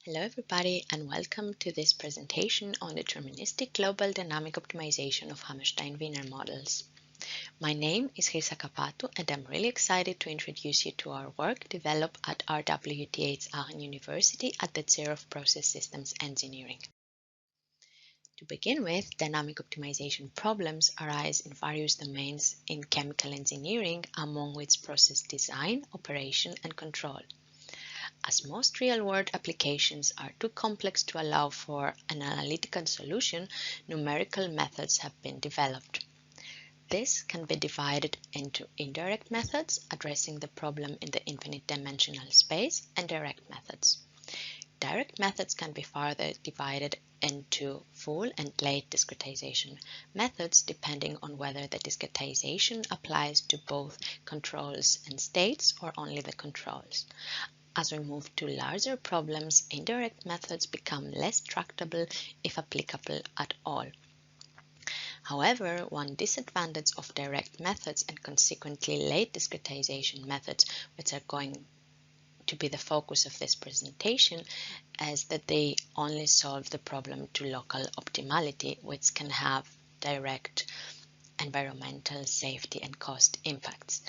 Hello everybody and welcome to this presentation on deterministic global dynamic optimization of Hammerstein-Wiener models. My name is Risa Capatu and I'm really excited to introduce you to our work developed at RWTH Aachen University at the Chair of Process Systems Engineering. To begin with, dynamic optimization problems arise in various domains in chemical engineering, among which process design, operation and control. As most real-world applications are too complex to allow for an analytical solution, numerical methods have been developed. This can be divided into indirect methods, addressing the problem in the infinite dimensional space, and direct methods. Direct methods can be further divided into full and late discretization methods, depending on whether the discretization applies to both controls and states or only the controls. As we move to larger problems, indirect methods become less tractable if applicable at all. However, one disadvantage of direct methods and consequently late discretization methods, which are going to be the focus of this presentation, is that they only solve the problem to local optimality, which can have direct environmental, safety and cost impacts.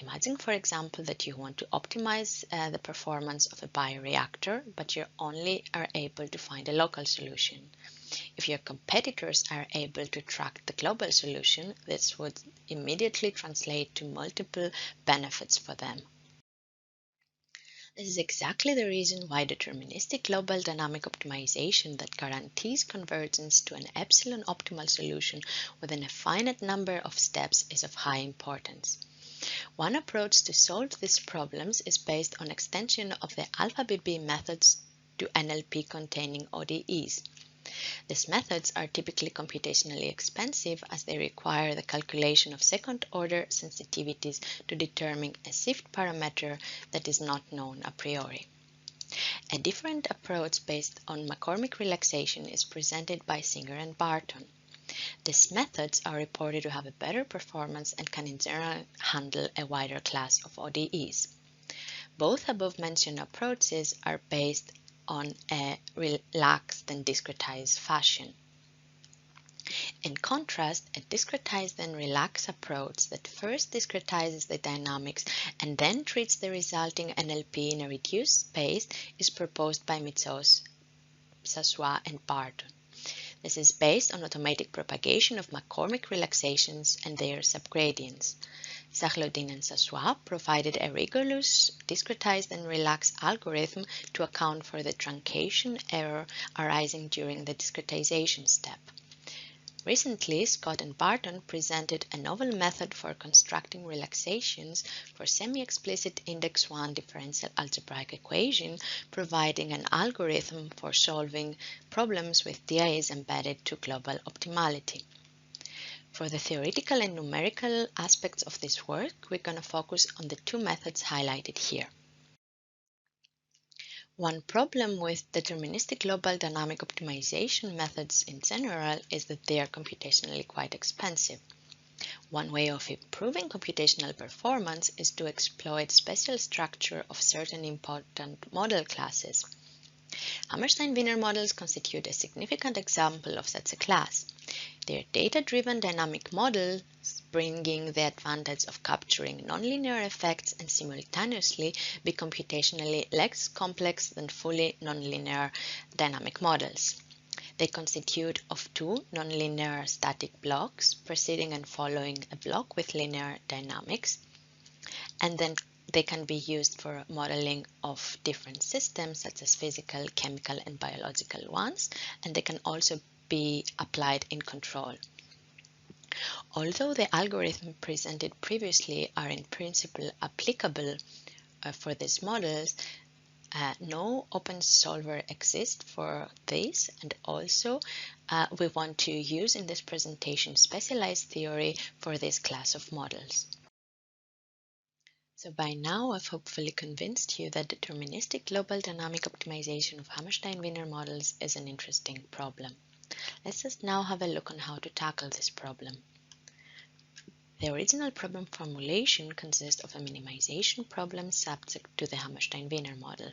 Imagine, for example, that you want to optimize the performance of a bioreactor, but you only are able to find a local solution. If your competitors are able to track the global solution, this would immediately translate to multiple benefits for them. This is exactly the reason why deterministic global dynamic optimization that guarantees convergence to an epsilon optimal solution within a finite number of steps is of high importance. One approach to solve these problems is based on extension of the alpha-BB methods to NLP containing ODEs. These methods are typically computationally expensive as they require the calculation of second-order sensitivities to determine a shift parameter that is not known a priori. A different approach based on McCormick relaxation is presented by Singer and Barton. These methods are reported to have a better performance and can in general handle a wider class of ODEs. Both above-mentioned approaches are based on a relaxed and discretized fashion. In contrast, a discretized and relaxed approach that first discretizes the dynamics and then treats the resulting NLP in a reduced space is proposed by Mitsos, Sassois, and Barton. This is based on automatic propagation of McCormick relaxations and their subgradients. Sachlodin and Sassois provided a rigorous, discretized and relaxed algorithm to account for the truncation error arising during the discretization step. Recently, Scott and Barton presented a novel method for constructing relaxations for semi-explicit index 1 differential algebraic equation, providing an algorithm for solving problems with DIs embedded to global optimality. For the theoretical and numerical aspects of this work, we're going to focus on the two methods highlighted here. One problem with deterministic global dynamic optimization methods in general is that they are computationally quite expensive. One way of improving computational performance is to exploit special structure of certain important model classes. Hammerstein-Wiener models constitute a significant example of such a class. They are data-driven dynamic models bringing the advantage of capturing nonlinear effects and simultaneously be computationally less complex than fully nonlinear dynamic models. They constitute of two nonlinear static blocks preceding and following a block with linear dynamics, and then they can be used for modeling of different systems such as physical, chemical and biological ones, and they can also be applied in control. Although the algorithm presented previously are in principle applicable for these models, no open solver exists for this, and also we want to use in this presentation specialized theory for this class of models. So by now I've hopefully convinced you that deterministic global dynamic optimization of Hammerstein-Wiener models is an interesting problem. Let's just now have a look on how to tackle this problem. The original problem formulation consists of a minimization problem subject to the Hammerstein-Wiener model.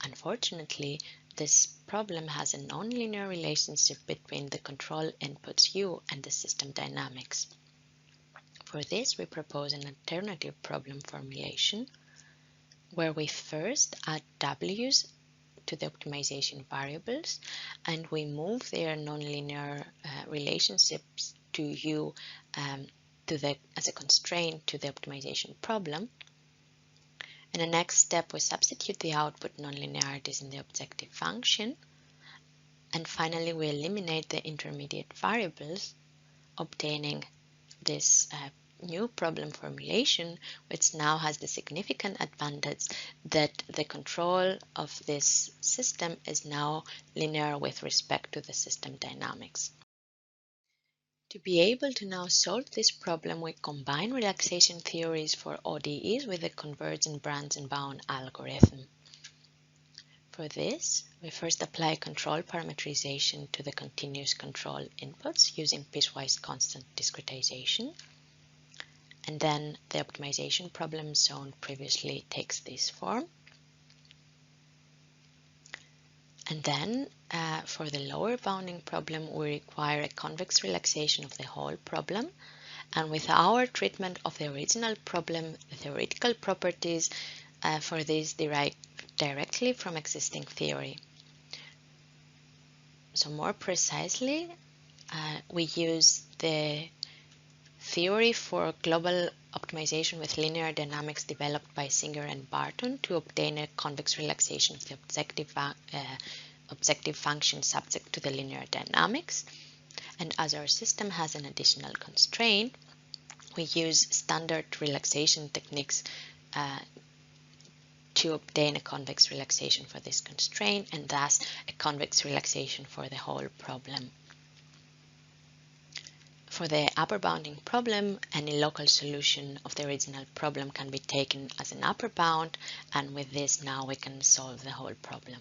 Unfortunately, this problem has a nonlinear relationship between the control inputs U and the system dynamics. For this, we propose an alternative problem formulation where we first add W's to the optimization variables and we move their nonlinear relationships to U as a constraint to the optimization problem. In the next step, we substitute the output nonlinearities in the objective function. And finally, we eliminate the intermediate variables, obtaining this new problem formulation, which now has the significant advantage that the control of this system is now linear with respect to the system dynamics. To be able to now solve this problem, we combine relaxation theories for ODEs with the convergent Brands-bound algorithm. For this, we first apply control parameterization to the continuous control inputs using piecewise constant discretization. And then the optimization problem shown previously takes this form. And then for the lower bounding problem, we require a convex relaxation of the whole problem. And with our treatment of the original problem, the theoretical properties for this derive directly from existing theory. So more precisely, we use the theory for global optimization with linear dynamics developed by Singer and Barton to obtain a convex relaxation of the objective function subject to the linear dynamics. And as our system has an additional constraint, we use standard relaxation techniques to obtain a convex relaxation for this constraint and thus a convex relaxation for the whole problem. For the upper bounding problem, any local solution of the original problem can be taken as an upper bound, and with this now we can solve the whole problem.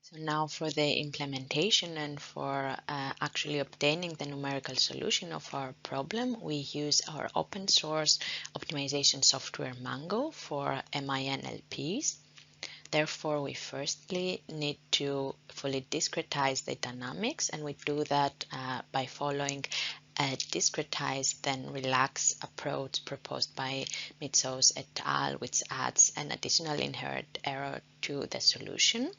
So now for the implementation and for actually obtaining the numerical solution of our problem, we use our open source optimization software Mango for MINLPs. Therefore, we firstly need to fully discretize the dynamics, and we do that by following a discretize then relax approach proposed by Mitzos et al., which adds an additional inherent error to the solution.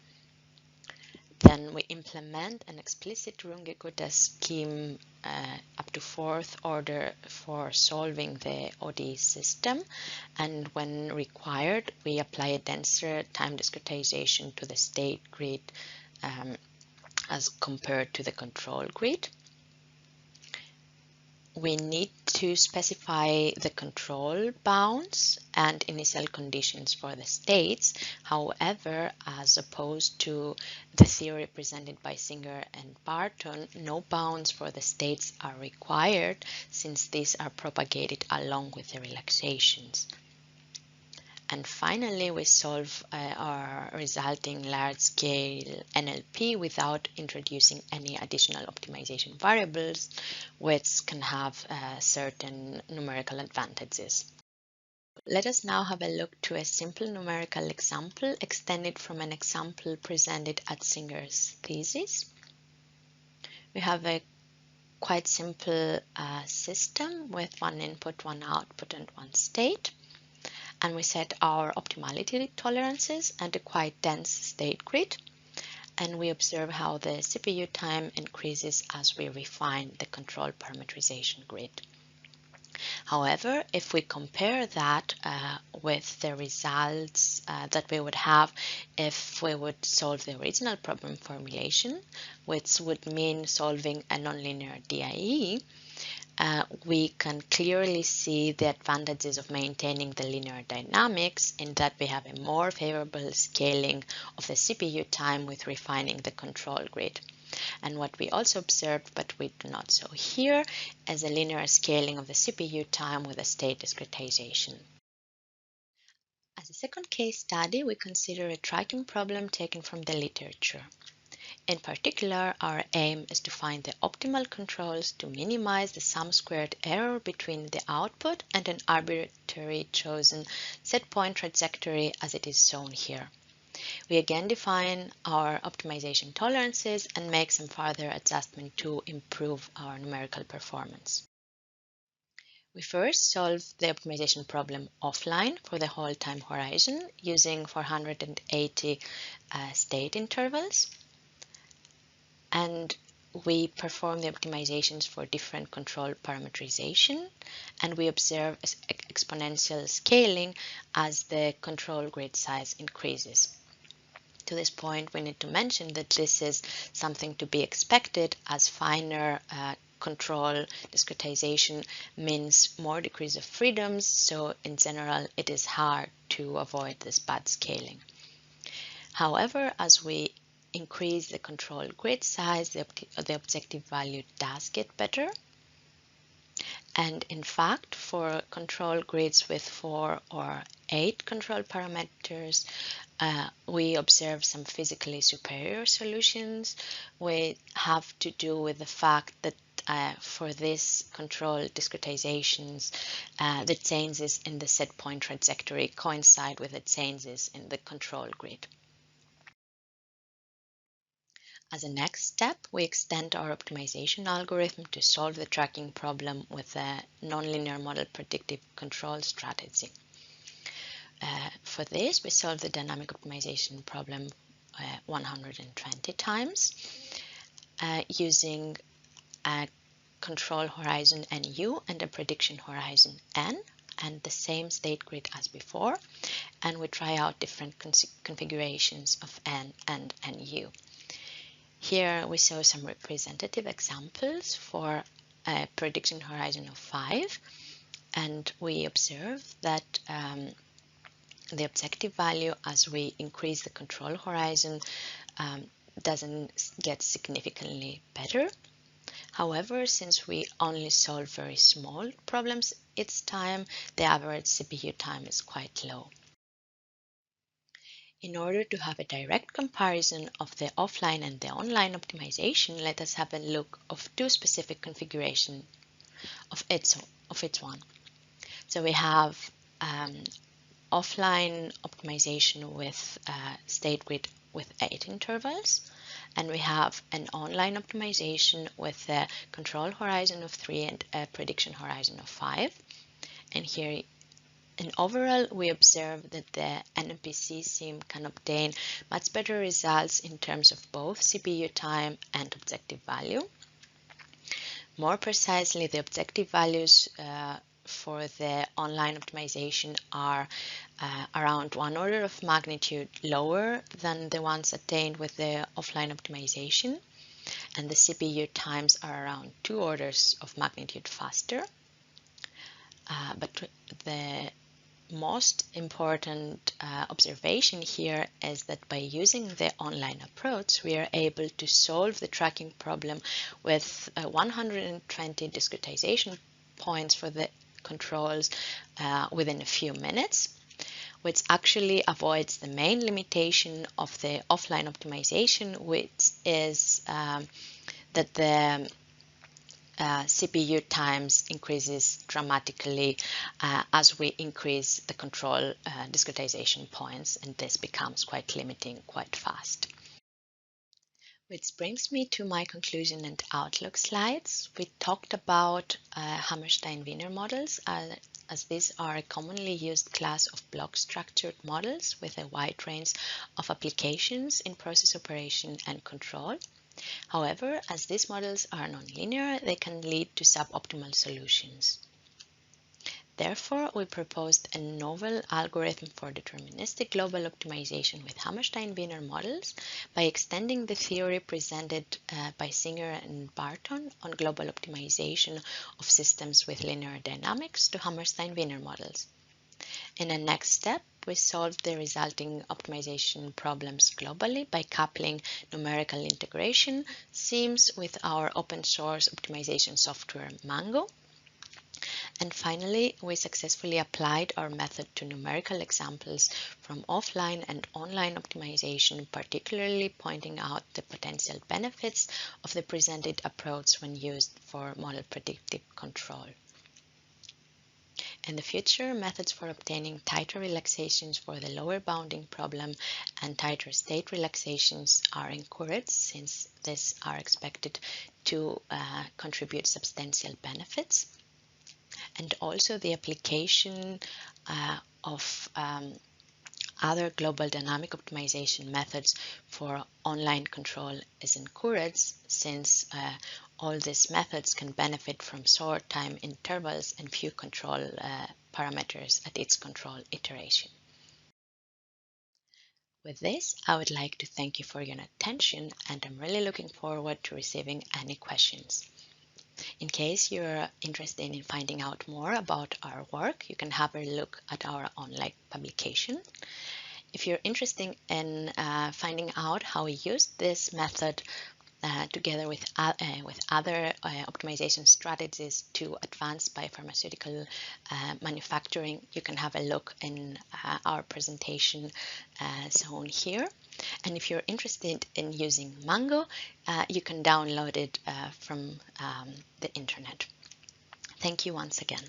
Then we implement an explicit Runge-Kutta scheme up to fourth order for solving the ODE system, and when required, we apply a denser time discretization to the state grid as compared to the control grid. We need to specify the control bounds and initial conditions for the states. However, as opposed to the theory presented by Singer and Barton, no bounds for the states are required since these are propagated along with the relaxations. And finally, we solve our resulting large-scale NLP without introducing any additional optimization variables, which can have certain numerical advantages. Let us now have a look to a simple numerical example extended from an example presented at Singer's thesis. We have a quite simple system with one input, one output, and one state. And we set our optimality tolerances and a quite dense state grid. And we observe how the CPU time increases as we refine the control parameterization grid. However, if we compare that with the results that we would have if we would solve the original problem formulation, which would mean solving a nonlinear DIE, we can clearly see the advantages of maintaining the linear dynamics in that we have a more favorable scaling of the CPU time with refining the control grid. And what we also observed, but we do not show here, is a linear scaling of the CPU time with a state discretization. As a second case study, we consider a tracking problem taken from the literature. In particular, our aim is to find the optimal controls to minimize the sum squared error between the output and an arbitrary chosen set point trajectory as it is shown here. We again define our optimization tolerances and make some further adjustment to improve our numerical performance. We first solve the optimization problem offline for the whole time horizon using 480 state intervals. And we perform the optimizations for different control parameterization, and we observe exponential scaling as the control grid size increases. To this point, we need to mention that this is something to be expected as finer control discretization means more degrees of freedoms, so in general it is hard to avoid this bad scaling. However, as we increase the control grid size, the objective value does get better. And in fact, for control grids with 4 or 8 control parameters, we observe some physically superior solutions. We have to do with the fact that for this control discretizations, the changes in the set point trajectory coincide with the changes in the control grid. As a next step, we extend our optimization algorithm to solve the tracking problem with a nonlinear model predictive control strategy. For this, we solve the dynamic optimization problem 120 times using a control horizon NU and a prediction horizon N and the same state grid as before, and we try out different configurations of N and NU. Here we show some representative examples for a prediction horizon of 5, and we observe that the objective value as we increase the control horizon doesn't get significantly better. However, since we only solve very small problems each time, the average CPU time is quite low. In order to have a direct comparison of the offline and the online optimization, let us have a look of two specific configurations of each one. So we have offline optimization with state grid with 8 intervals, and we have an online optimization with a control horizon of 3 and a prediction horizon of 5. And here in overall, we observe that the NMPC sim can obtain much better results in terms of both CPU time and objective value. More precisely, the objective values for the online optimization are around 1 order of magnitude lower than the ones attained with the offline optimization, and the CPU times are around 2 orders of magnitude faster. But the most important observation here is that by using the online approach, we are able to solve the tracking problem with 120 discretization points for the controls within a few minutes, which actually avoids the main limitation of the offline optimization, which is that the CPU times increases dramatically as we increase the control discretization points, and this becomes quite limiting quite fast. Which brings me to my conclusion and outlook slides. We talked about Hammerstein-Wiener models as these are a commonly used class of block-structured models with a wide range of applications in process operation and control. However, as these models are nonlinear, they can lead to suboptimal solutions. Therefore, we proposed a novel algorithm for deterministic global optimization with Hammerstein-Wiener models by extending the theory presented by Singer and Barton on global optimization of systems with linear dynamics to Hammerstein-Wiener models. In a next step, we solved the resulting optimization problems globally by coupling numerical integration SIMs with our open source optimization software Mango. And finally, we successfully applied our method to numerical examples from offline and online optimization, particularly pointing out the potential benefits of the presented approach when used for model predictive control. In the future, methods for obtaining tighter relaxations for the lower bounding problem and tighter state relaxations are encouraged, since these are expected to contribute substantial benefits. And also the application of other global dynamic optimization methods for online control is encouraged, since all these methods can benefit from short time intervals and few control parameters at each control iteration. With this, I would like to thank you for your attention, and I'm really looking forward to receiving any questions. In case you're interested in finding out more about our work, you can have a look at our online publication. If you're interested in finding out how we use this method together with other optimization strategies to advance biopharmaceutical manufacturing, you can have a look in our presentation shown here. And if you're interested in using Mango, you can download it from the internet. Thank you once again.